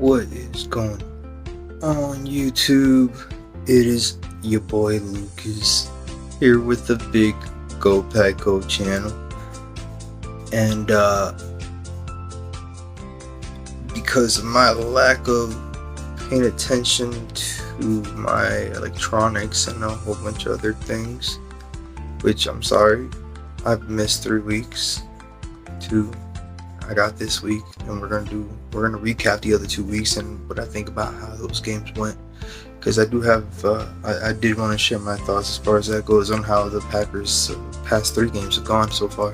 What is going on YouTube? It is your boy Lucas here with the Big Go Pack Go channel, and because of my lack of paying attention to my electronics and a whole bunch of other things, which I'm sorry, I've missed 3 weeks. I got this week, and we're gonna recap the other 2 weeks and what I think about how those games went, because I do have I did want to share my thoughts as far as that goes on how the Packers past 3 games have gone so far.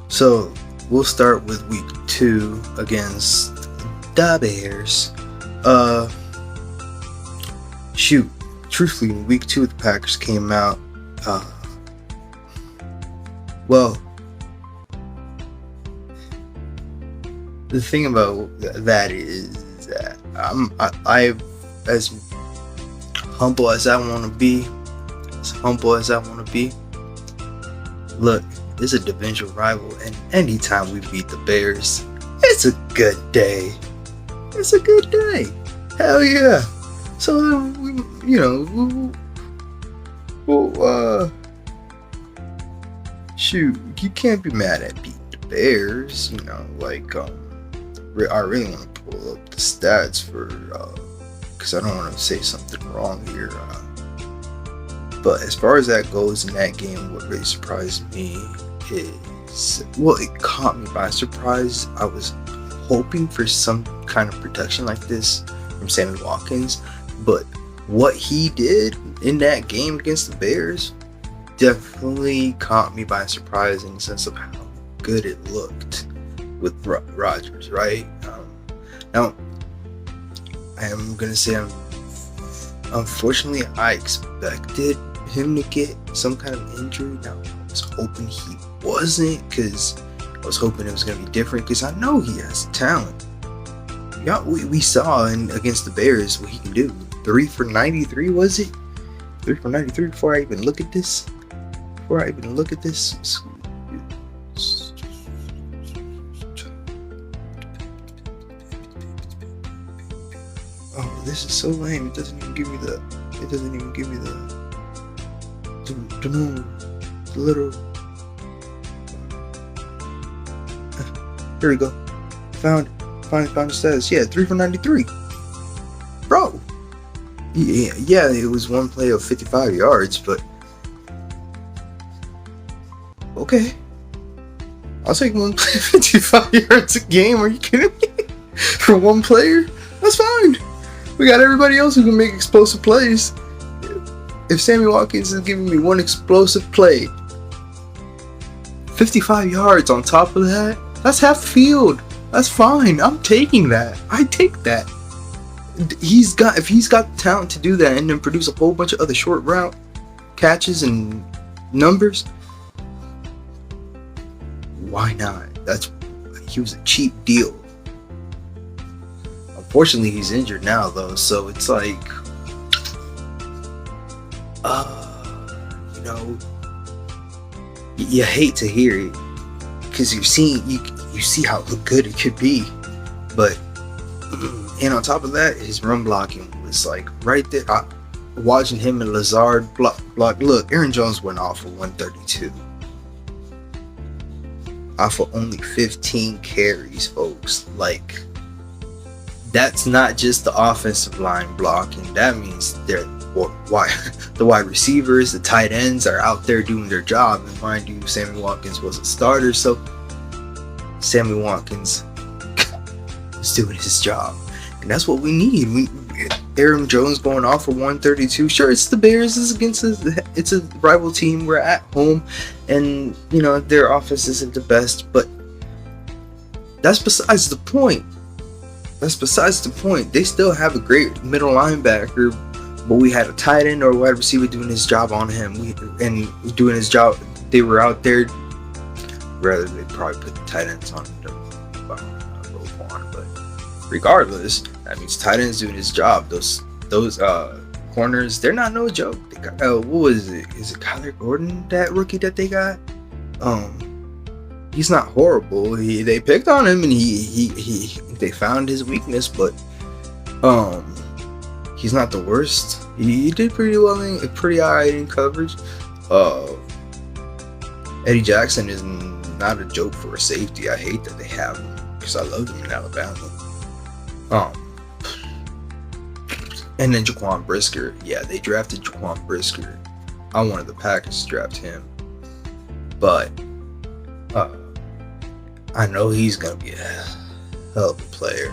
So we'll start with week 2 against the Bears. Truthfully, week 2 the Packers came out well. The thing about that is that I as humble as I want to be, look, it's a divisional rival, and anytime we beat the Bears, it's a good day. Hell yeah. So shoot, you can't be mad at beating the Bears. I really want to pull up the stats for because I don't want to say something wrong here. But as far as that goes in that game, what really surprised me is, well, it caught me by surprise. I was hoping for some kind of protection like this from Sammy Watkins, but what he did in that game against the Bears definitely caught me by surprise in the sense of how good it looked with Rodgers, right? Now, I am gonna say, unfortunately, I expected him to get some kind of injury. Now, I was hoping he wasn't, because I was hoping it was gonna be different, because I know he has talent. Yeah, we saw against the Bears what he can do. 3 for 93, was it? 3 for 93 before I even look at this. Oh, this is so lame. It doesn't even give me the little. Here we go. Finally found the status. Yeah, 3 for 93. Bro. Yeah, it was one play of 55 yards, but okay. I'll take one play of 55 yards a game. Are you kidding me? For one player? That's fine. We got everybody else who can make explosive plays. If Sammy Watkins is giving me one explosive play, 55 yards on top of that, that's half the field. That's fine. I'm taking that. I take that. If he's got the talent to do that and then produce a whole bunch of other short route catches and numbers, why not? He was a cheap deal. Unfortunately, he's injured now, though, so it's like, you hate to hear it, because you see how good it could be, but and on top of that, his run blocking was like right there. Watching him and Lazard block. Look, Aaron Jones went off for 132. Off of only 15 carries, folks. Like, that's not just the offensive line blocking. That means the wide receivers, the tight ends are out there doing their job. And mind you, Sammy Watkins was a starter, so Sammy Watkins is doing his job. And that's what we need. Aaron Jones going off for 132. Sure, it's the Bears. It's a rival team. We're at home, and their offense isn't the best. But that's besides the point. They still have a great middle linebacker, but we had a tight end or a wide receiver doing his job on him. Doing his job. They were out there. Rather, they probably put the tight ends on them. But regardless, that means tight ends doing his job. Those corners, they're not no joke. They got, what was it? Is it Kyler Gordon, that rookie that they got? he's not horrible. They picked on him and they found his weakness, but he's not the worst. He did pretty well pretty alright in coverage. Eddie Jackson is not a joke for a safety. I hate that they have him because I loved him in Alabama. And then Jaquan Brisker. Yeah, they drafted Jaquan Brisker. I wanted the Packers to draft him, but I know he's gonna be a hell of a player.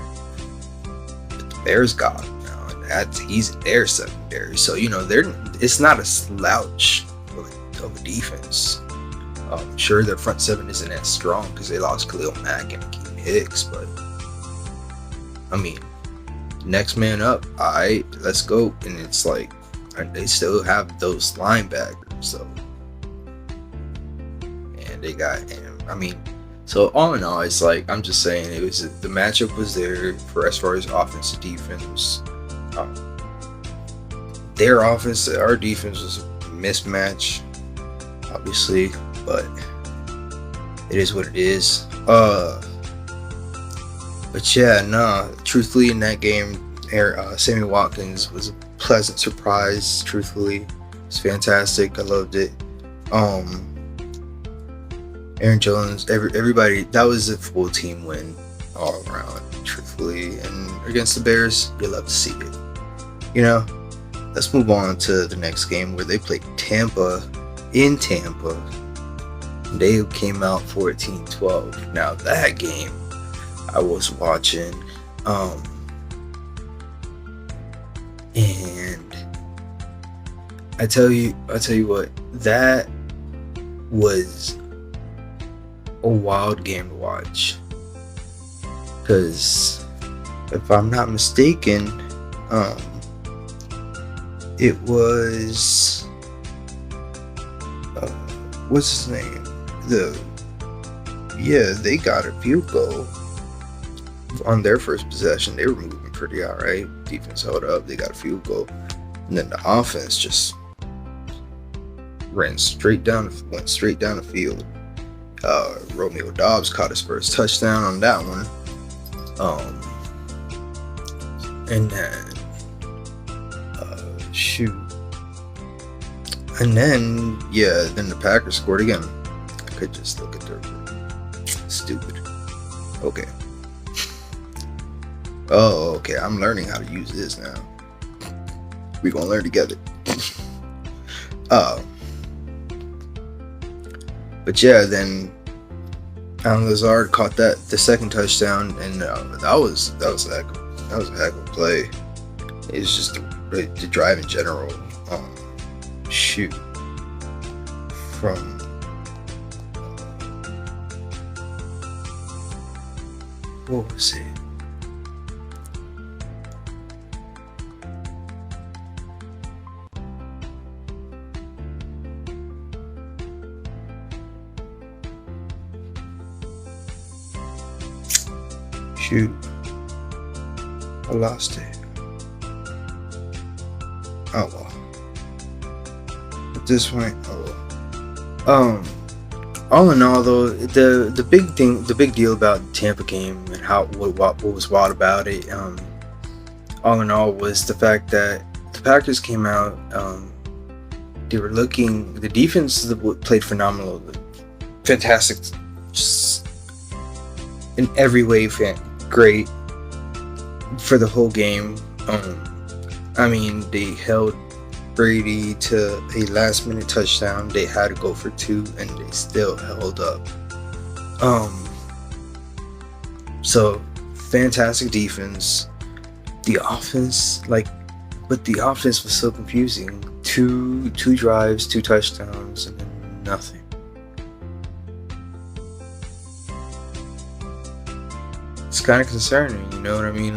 But the Bears got him now, and he's their secondary. So it's not a slouch of a defense. Sure, their front seven isn't as strong because they lost Khalil Mack and Akeem Hicks, but I mean, next man up. All right, let's go. And it's like they still have those linebackers, so and they got. I mean, so all in all, it's like I'm just saying the matchup was there for as far as offense and defense. Their offense, our defense was a mismatch, obviously, but it is what it is. But yeah, truthfully, in that game, Sammy Watkins was a pleasant surprise. Truthfully, it's fantastic. I loved it. Aaron Jones, everybody, that was a full team win all around, truthfully. And against the Bears, you love to see it. Let's move on to the next game where they played Tampa in Tampa. They came out 14-12. Now that game I was watching, and I tell you what, that was a wild game to watch. Because if I'm not mistaken, it was what's his name? They got a field goal on their first possession. They were moving pretty alright. Defense held up. They got a field goal, and then the offense just went straight down the field. Romeo Doubs caught his first touchdown on that one. And then then the Packers scored again. I could just look at their stupid. Okay. Oh, okay. I'm learning how to use this now. We're gonna learn together. But yeah, then Alan Lazard caught the second touchdown, and that was a heck of a play. It's just the drive in general. From what was it? I lost it. Oh well. At this point, all in all, though, the big deal about the Tampa game and what was wild about it, all in all, was the fact that the Packers came out. The defense played phenomenal, fantastic, just in every way, great for the whole game. I mean, they held Brady to a last-minute touchdown. They had to go for 2, and they still held up. So fantastic defense. The offense, but the offense was so confusing. Two drives, 2 touchdowns, and then nothing. It's kind of concerning, you know what I mean?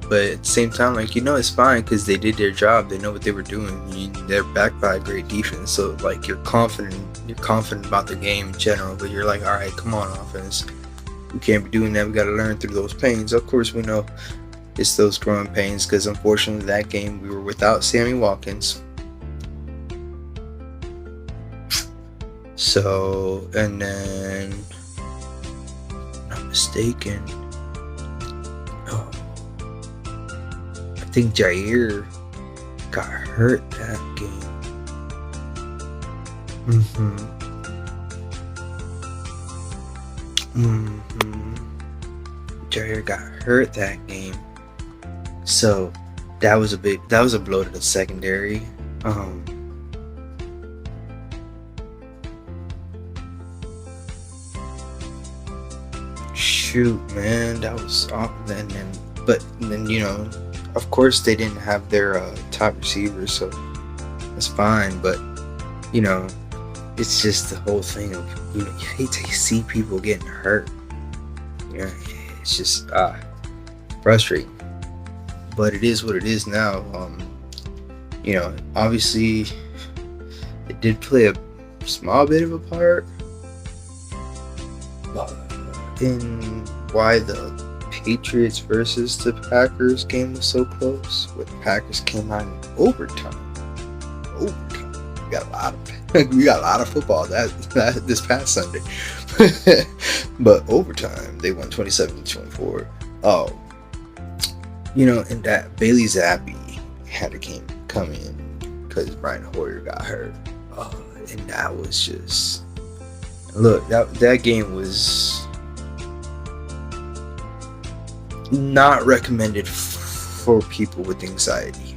But at the same time, it's fine because they did their job. They know what they were doing. They're backed by a great defense, so you're confident about the game in general. But you're like, all right, come on, offense, we can't be doing that. We got to learn through those pains. Of course, we know it's those growing pains because unfortunately, that game we were without Sammy Watkins. So, and then mistaken, oh, I think Jair got hurt that game. Jair got hurt that game, so that was a blow to the secondary. Shoot, man, that was awful. But then of course they didn't have their top receiver, so that's fine. But it's just the whole thing of you hate to see people getting hurt. It's just frustrating. But it is what it is now. Obviously it did play a small bit of a part in why the Patriots versus the Packers game was so close. Where the Packers came out in overtime. We got a lot of football that this past Sunday. But overtime they won 27-24. And that Bailey Zappi had a game come in because Brian Hoyer got hurt. And that was just that game was not recommended for people with anxiety.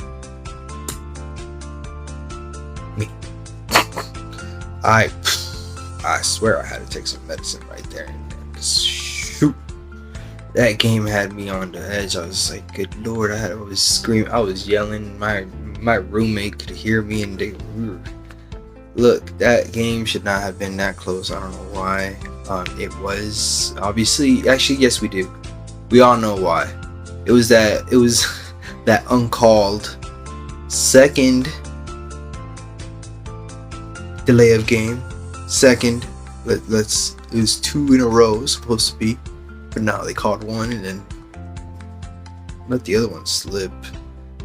I swear I had to take some medicine right there and then. Shoot, that game had me on the edge. I was like, good lord, I was screaming, I was yelling. My roommate could hear me, and look, that game should not have been that close. I don't know why. It was obviously, actually, yes, we do. We all know why. It was that uncalled second delay of game. Second, it was 2 in a row supposed to be, but now they called one and then let the other one slip.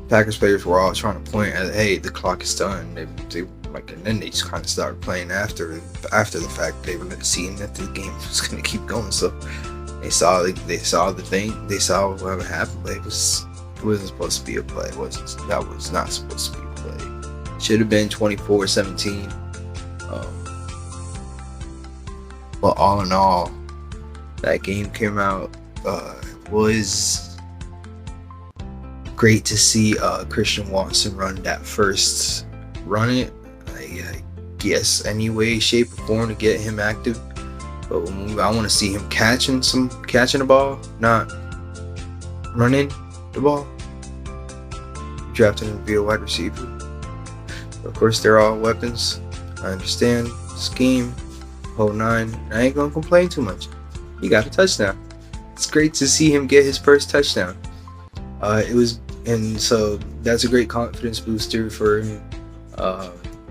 Packers players were all trying to point at, hey, the clock is done. And then they just kind of started playing after the fact. They were seeing that the game was going to keep going, so they saw the thing. They saw what happened. But it wasn't supposed to be a play. That was not supposed to be a play. Should have been 24-17. But all in all, that game came out. Was great to see Christian Watson run that first run it. I guess any way, shape, or form to get him active. But I want to see him catching the ball, not running the ball. Drafting him to be a wide receiver. Of course, they're all weapons. I understand scheme, whole nine. I ain't gonna complain too much. He got a touchdown. It's great to see him get his first touchdown. And so that's a great confidence booster for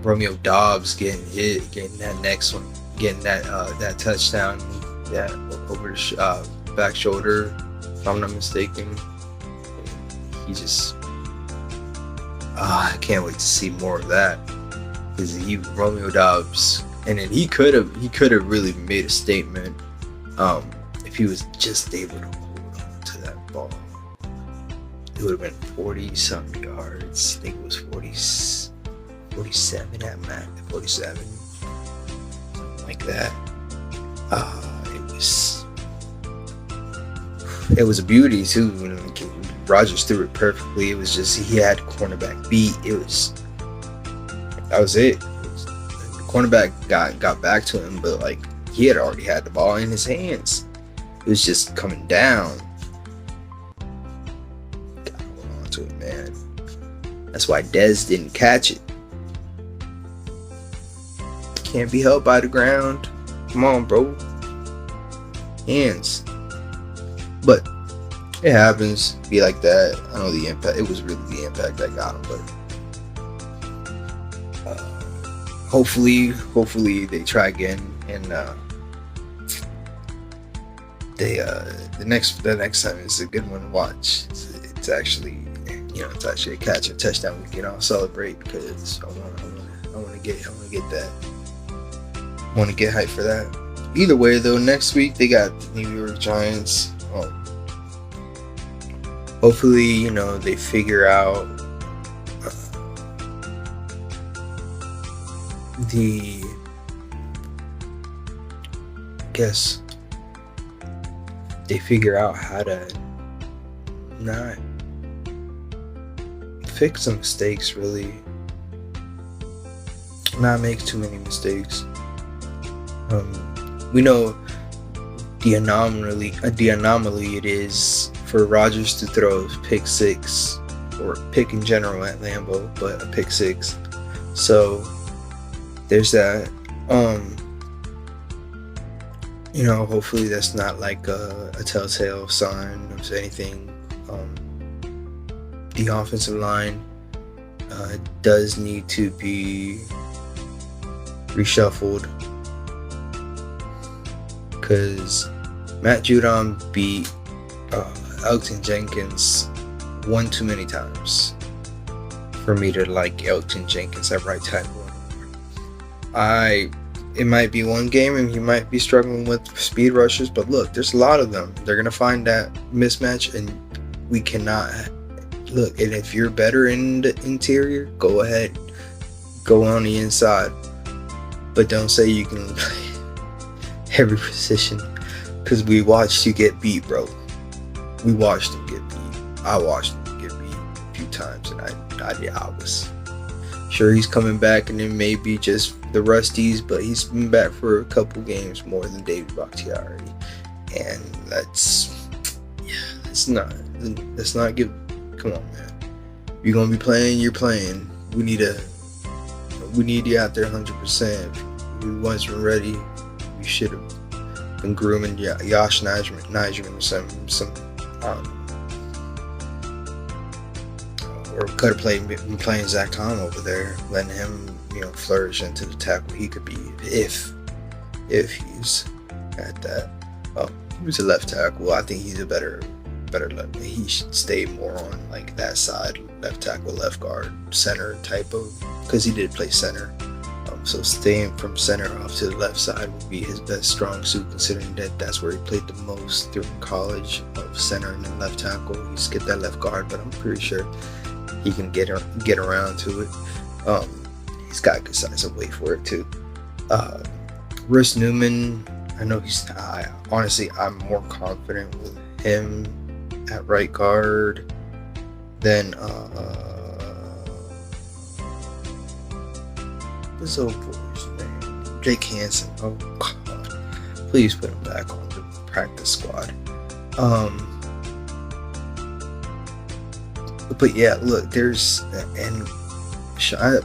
Romeo Doubs getting that next one, getting that touchdown, that over the back shoulder, if I'm not mistaken. He just, I can't wait to see more of that, because Romeo Doubs, and then he could have really made a statement if he was just able to hold on to that ball. It would have been 40-something yards. I think it was 47 at max, 47, something like that. It was a beauty too. Rodgers threw it perfectly. It was just, he had cornerback beat. That was it. The cornerback got back to him, but like, he had already had the ball in his hands. It was just coming down. Gotta hold on to it, man. That's why Dez didn't catch it. Can't be held by the ground. Come on, bro. Hands. But it happens. Be like that. I know the impact. It was really the impact that got him. But hopefully they try again, and the next time is a good one to watch. It's actually a catch, a touchdown. We can all celebrate, because I want to get that. I want to get hyped for that. Either way, though, next week they got the New York Giants. Hopefully, you know, they figure out they figure out how to not fix some mistakes, really. Not make too many mistakes. We know the anomaly it is for Rodgers to throw a pick six, or pick in general at Lambeau, but a pick six. So there's that. You know, hopefully that's not like a telltale sign of anything. The offensive line does need to be reshuffled, because Matt Judon beat Elgton Jenkins one too many times for me to like Elgton Jenkins at right tackle. It might be one game and he might be struggling with speed rushers, but look, there's a lot of them. They're gonna find that mismatch, and we cannot look. And if you're better in the interior, go ahead, go on the inside, but don't say you can play every position, because we watched you get beat, bro. We watched him get beat. I watched him get beat a few times, and I was sure he's coming back, and it may be just the rusties, but he's been back for a couple games more than David Bakhtiari, and let's not give. Come on, man. You're gonna be playing. You're playing. We need you out there 100%. If we wasn't ready, we should have been grooming Josh Nijman or could have been playing Zach Tom over there, letting him, you know, flourish into the tackle he could be if he's at that. He was a left tackle. I think he's a better left. He should stay more on like that side, left tackle, left guard, center type of, because he did play center. So staying from center off to the left side would be his best strong suit, considering that that's where he played the most during college, of center and then left tackle. He skipped that left guard, but I'm pretty sure he can get around to it. He's got good size and weight for it too. Russ Newman, I know I'm more confident with him at right guard than this old boy's name, Jake Hansen. Oh God, please put him back on the practice squad. But yeah, look,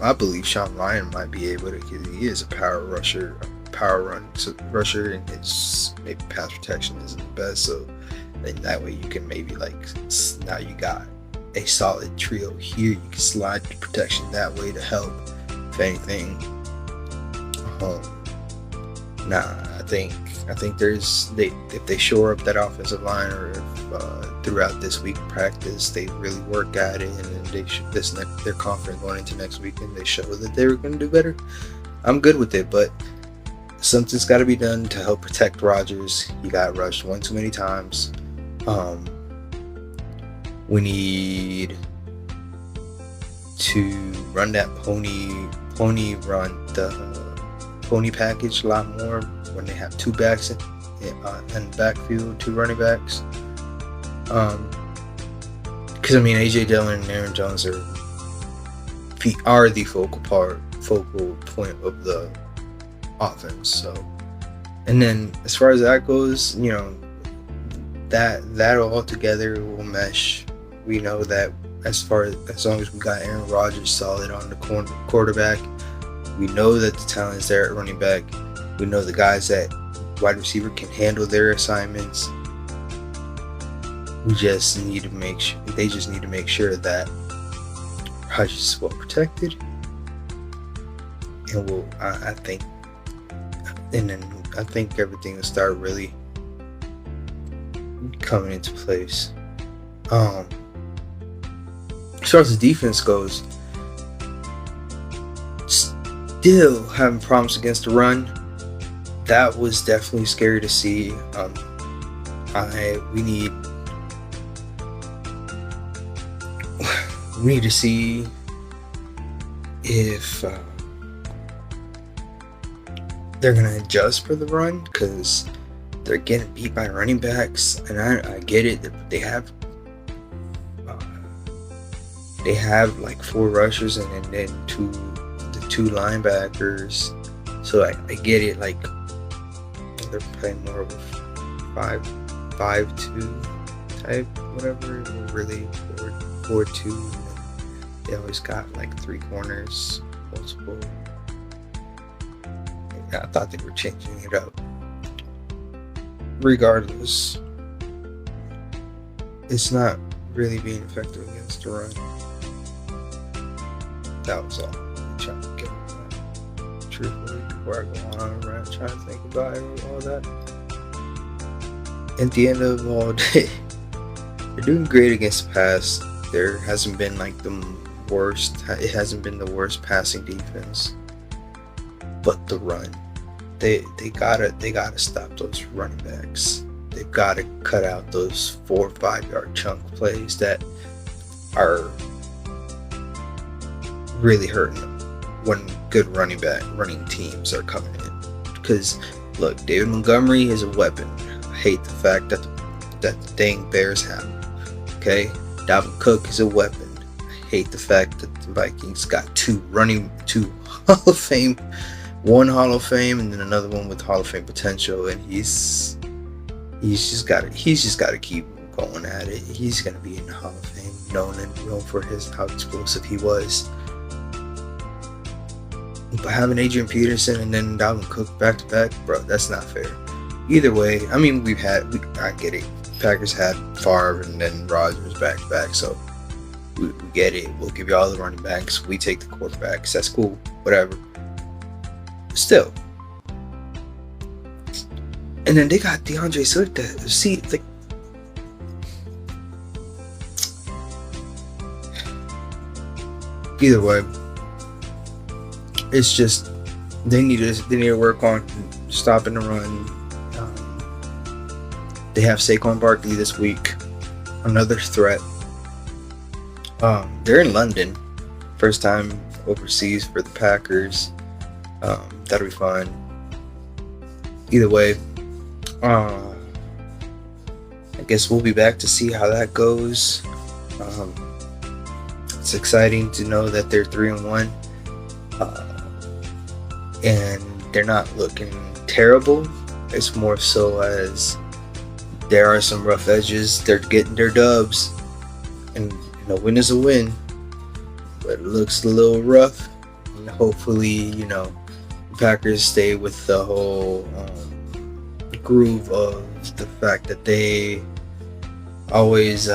I believe Sean Ryan might be able to, because he is a power run rusher, and his maybe pass protection isn't the best. So then that way you can maybe now you got a solid trio here. You can slide the protection that way to help, if anything. I think if they shore up that offensive line, or if throughout this week practice they really work at it, and then they're confident going into next week, and they show that they were going to do better, I'm good with it. But something's got to be done to help protect Rodgers. He got rushed one too many times. We need to run that pony package a lot more when they have two backs in the backfield, two running backs. Because AJ Dillon and Aaron Jones are the focal point of the offense. So, and then as far as that goes, that all together will mesh. We know that as long as we got Aaron Rodgers solid on the quarterback, we know that the talent is there at running back. We know the guys at wide receiver can handle their assignments. They just need to make sure that Rodgers is well protected, and I think everything will start really coming into place. As far as the defense goes, still having problems against the run. that was definitely scary to see. We need to see if they're gonna adjust for the run, because they're getting beat by running backs, and I get it. They have like 4 rushers and then the 2 linebackers. So I get it. Like they're playing more of a 5-2 type, whatever. Or really 4-2. They always got like 3 corners, multiple. I thought they were changing it up. Regardless, it's not really being effective against the run. That was all I'm trying to get at. Truthfully, before I go on a rant, trying to think about all that. At the end of all day, they're doing great against the pass. There hasn't been like the worst. It hasn't been the worst passing defense. But the run, they gotta stop those running backs. They've got to cut out those 4 or 5 yard chunk plays that are really hurting them when good running teams are coming in. Because look, David Montgomery is a weapon. I hate the fact that the dang Bears have him. Okay, Dalvin Cook is a weapon. I hate the fact that the Vikings got 2 Hall of Fame. One Hall of Fame and then another one with Hall of Fame potential, and he's just got to keep going at it. He's gonna be in the Hall of Fame, known for how explosive he was. But having Adrian Peterson and then Dalvin Cook back to back, bro, that's not fair. Either way, I mean, I get it. Packers had Favre and then Rodgers back to back, so we get it. We'll give you all the running backs. We take the quarterbacks. That's cool. Whatever. Still, and then they got DeAndre Swift to see. Like, either way, it's just they need to work on stopping the run. They have Saquon Barkley this week, another threat. They're in London, first time overseas for the Packers. That'll be fun. Either way, I guess we'll be back to see how that goes. It's exciting to know that they're 3-1, and they're not looking terrible. It's more so as there are some rough edges. They're getting their dubs, and a win is a win, but it looks a little rough. And hopefully, the Packers stay with the whole groove of the fact that they always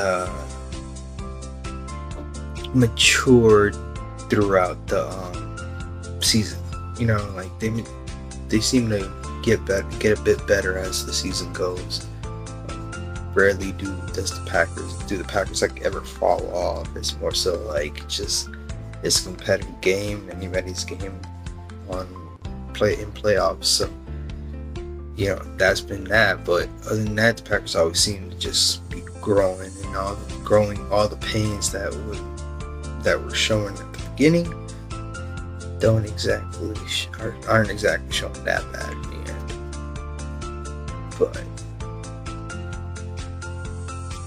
matured throughout the season. Like they seem to get a bit better as the season goes. Rarely do the Packers like ever fall off. It's more so like it's a competitive game, anybody's game in playoffs. So that's been that. But other than that, the Packers always seem to just be growing, and all the pains that were showing at the beginning aren't exactly showing that bad in the end. But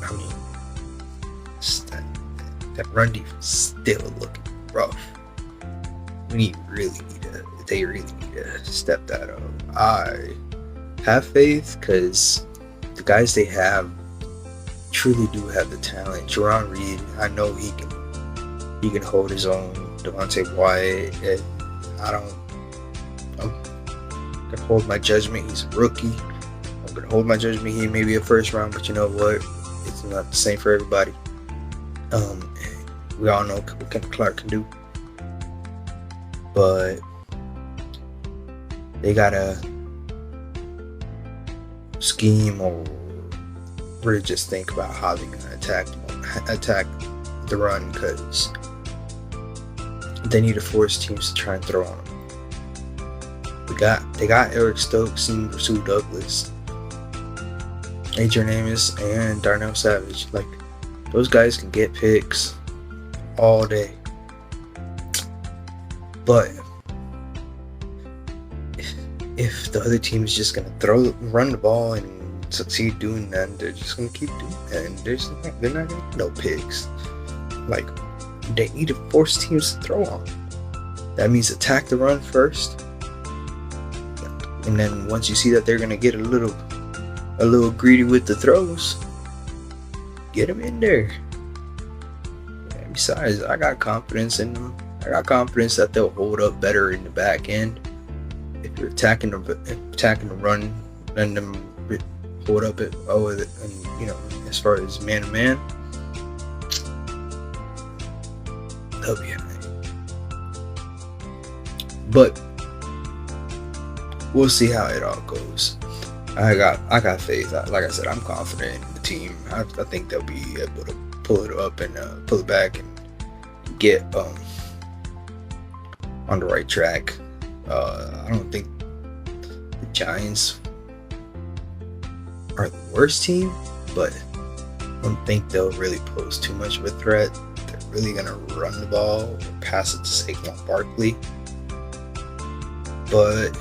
I mean, that run defense still looking rough. They really need to step that up. I have faith because the guys they have truly do have the talent. Jerron Reed, I know he can hold his own. Devontae Wyatt, I'm gonna hold my judgment. He's a rookie. I'm gonna hold my judgment. He may be a first round, but you know what? It's not the same for everybody. We all know what Kevin Clark can do, but they gotta scheme or really just think about how they're gonna attack the run, because they need to force teams to try and throw on them. they got Eric Stokes and Rasul Douglas, Adrian Amos, and Darnell Savage. Like, those guys can get picks all day. But if the other team is just gonna run the ball and succeed doing that, they're just gonna keep doing that, and they're not gonna get no picks. Like, they need to force teams to throw on. That means attack the run first, and then once you see that they're gonna get a little greedy with the throws, get them in there. And besides, I got confidence in them. I got confidence that they'll hold up better in the back end. If you're attacking the run, letting them hold up it, and as far as man to man, they'll be alright. But we'll see how it all goes. I got faith. Like I said, I'm confident in the team. I think they'll be able to pull it up and pull it back and get on the right track. I don't think the Giants are the worst team, but I don't think they'll really pose too much of a threat. They're really gonna run the ball or pass it to Saquon Barkley, but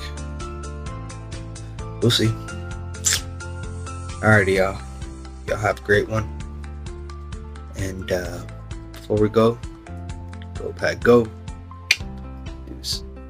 we'll see. Alrighty, y'all have a great one. And before we go Pack, go.